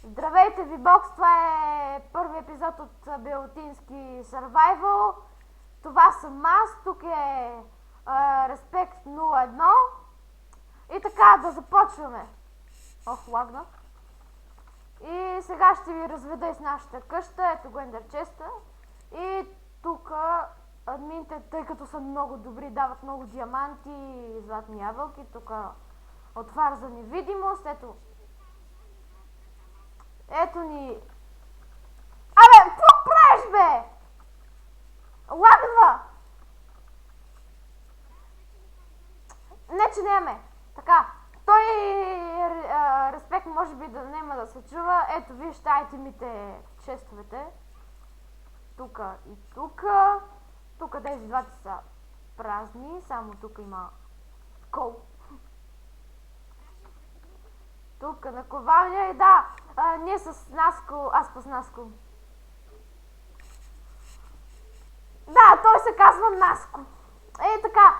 Здравейте, Вибокс! Това е първи епизод от Белотински Survival. Това съм аз, тук е Респект 01. И така, да започваме. Ох, лагна. И сега ще ви разведа из нашата къща. Ето го ендерчеста. И тук админите, тъй като са много добри, дават много диаманти и златни ябълки. Тук отваря за невидимост. Ето ни... Абе, какво правиш, бе? Лагва! Не, че нямаме. Така, той Респект може би да няма да се чува. Ето, вижте айтемите в честовете. Тука и тука. Тука тези двата са празни, само тук има кол. Тук на ковалня и да, ние с Наско, аз с Наско. Да, той се казва Наско. И така,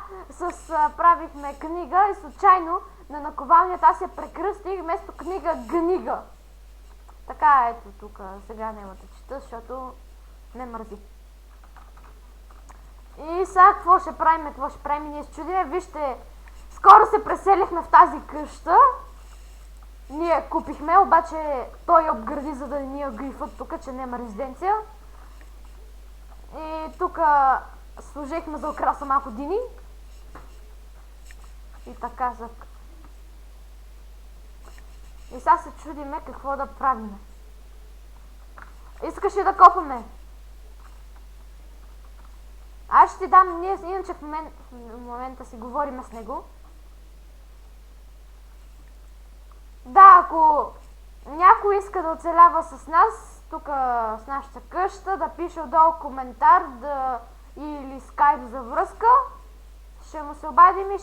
правихме книга и случайно на наковалнята аз я прекръстих вместо книга Гнига. Така, ето тук, сега няма да чета, защото не мързи. И сега какво ще правим, ние с чудиме, вижте, скоро се преселихме в тази къща. Ние купихме, обаче той обгради, за да ни я грифат тук, че няма резиденция. И тук сложихме за украса малко дини. И така зък. И сега се чудиме какво да правим. Искаш ли да копаме? Аз ще ти дам, ние иначе в момента си говорим с него. Да, ако някой иска да оцелява с нас, тук с нашата къща, да пише отдолу коментар или скайп за връзка, ще му се обадим и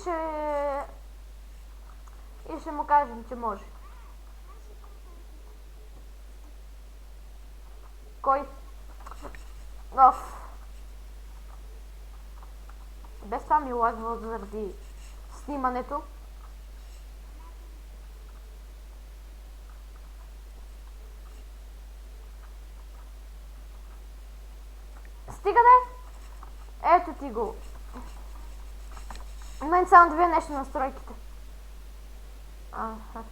ще му кажем, че може. Кой? Оф. Без това ми лагва заради снимането. Стига де! Ето ти го. В момент само да видя нещо на настройките. Аха.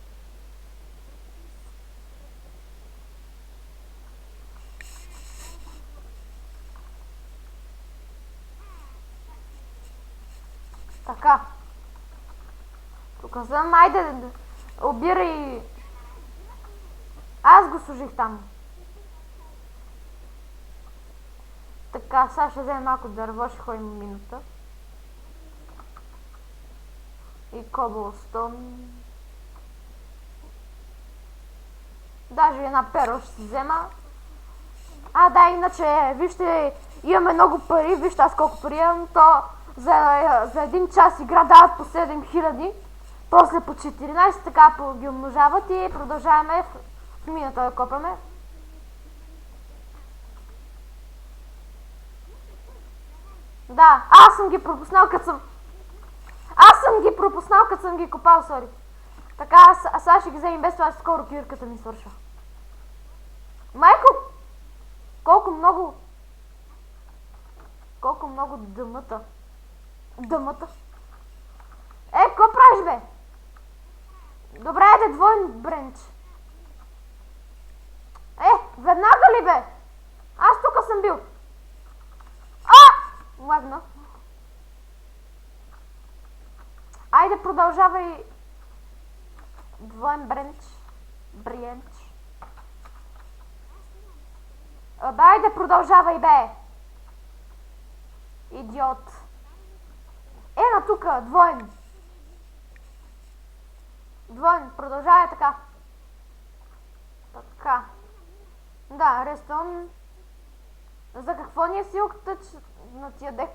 Така. Тук съм, айде, обирай. Аз го служих там. Така, сега ще вземем малко дърво, ще ходим минута. И коблстон. Даже една перо ще си взема. Да, иначе, вижте, имаме много пари, вижте аз колко пари имам, то за един час игра дават по 7000, после по 14, така ги умножават и продължаваме в мината да копаме. Да, аз съм ги пропуснал като съм ги копал, сори. Така, аз сега ще ги вземем без това, скоро кирката ми свършва. Майко! Колко много дъмата. Какво правиш, бе? Добре, айде двойн бренч. Веднага ли, бе? Аз тук съм бил. Лагна. Айде, продължавай. Двоен бренч. Айде, продължавай, бе. Идиот. На тука, двоен. Продължавай така. Така. Да, рестон. За какво ни е силката на тия дек?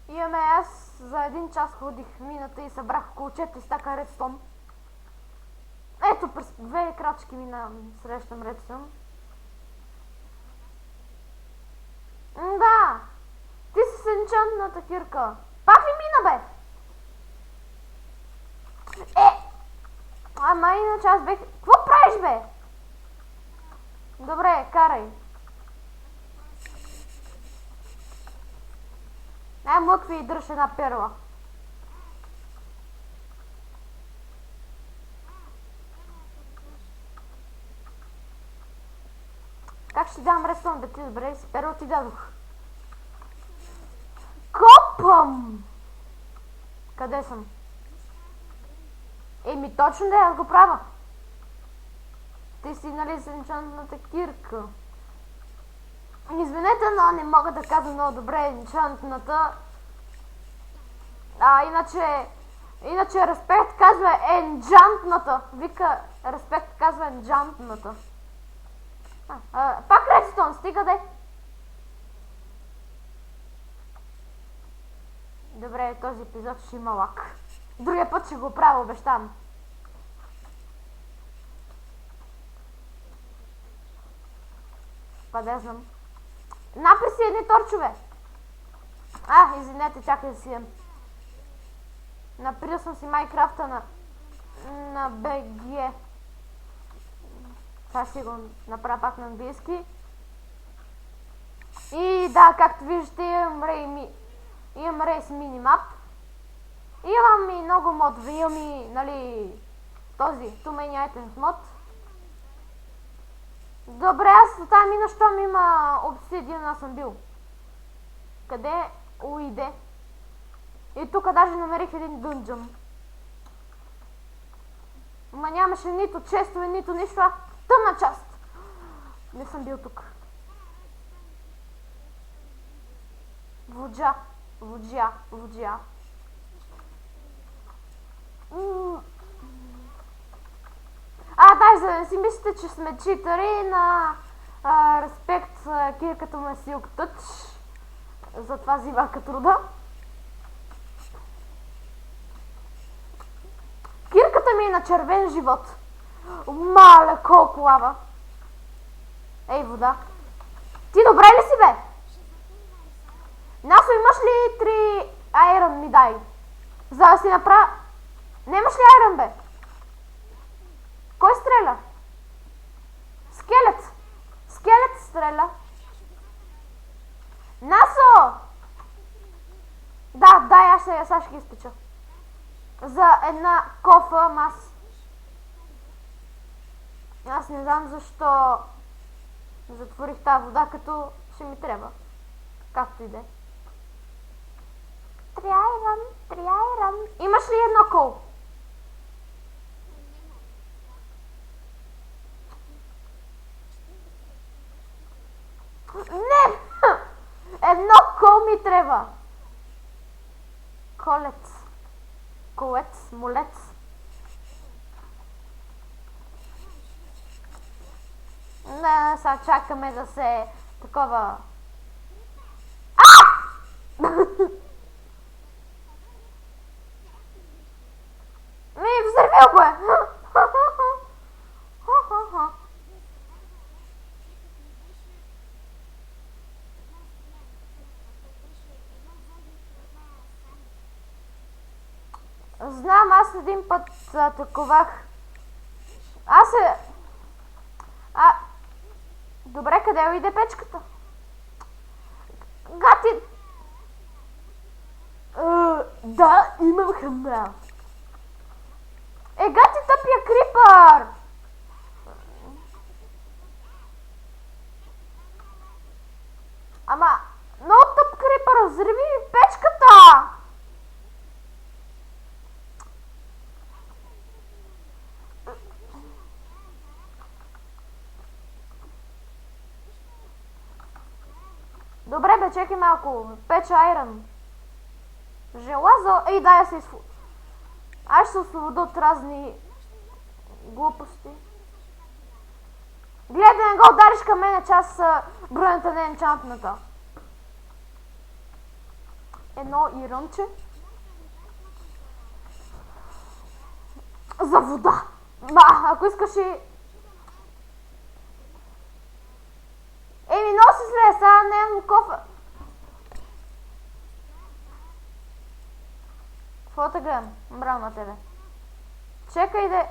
Имаме, аз за един час ходих мината и събрах около 4 стака редстон. Ето, през 2 крачки срещам редстон. Да! Ти си с енчантната кирка. Пак ли мина, бе? Ама иначе аз бех... Какво правиш, бе? Добре, карай. Ай, млъкви и дръж една перла. Как ще дам рестон да ти добре? С перла ти дадох. Копам! Къде съм? Еми точно да аз го правя. Ти си нали с енчантната кирка. Извинете, но не мога да казвам много добре енчантната. Иначе респект казва енджантната. Вика респект казва енджантната. Пак редстон, стига де. Добре, този епизод ще има лак. Другия път ще го правя, обещам. Къде знам? Напри си едни торчове. Извинете, чакай да си ям. Наприл съм си Майнкрафта на BG. Сега ще го направя пак на английски. И да, както виждате, имам рейс минимап. Имам и много модове. Имам и, нали, този Too Many Items мод. Добре, аз тази мина, щом има обсидиан, аз съм бил. Къде уйде? И тук даже намерих един дънджън. Ма нямаше нито честове, нито нищо, тъмна част. Не съм бил тук. Воджа. Да, за да не си мислите, че сме читари, на респект кирката му е Silk Touch. Затова взима като труда. Кирката ми е на червен живот. Мале, колко лава. Ей, вода. Ти добре ли си, бе? Насо, имаш ли 3 айрон ми дай? За да си направя... Немаш ли айрон, бе? Кой стреля? Скелет. Скелет стреля. Насо! Да, аз сега ще ги изпеча. За една кофа мас. Аз не знам защо затворих тази вода, като ще ми трябва. Както и да е. 3 айрон. Имаш ли едно кол? Не! Едно кол ми трябва. Молец. Не, сега чакаме да се такова... Взривил го е! Знам, аз един път атаковах. Добре, къде уйде печката? Гати... Да, имам храна. Гати тъпия крипър! Ама, много тъп крипър, взриви ми печката! Добре, бе, чекай малко. Печа айрон. Желязо. Я се изфу... Аз ще се освобода от разни глупости. Гледай, не го удариш към мене, че аз бронята не е енчантната. Едно иронче. За вода. Ако искаш и... Много си зле, сега не имам кофа. Какво те гледам? Браво на тебе. Чекай да...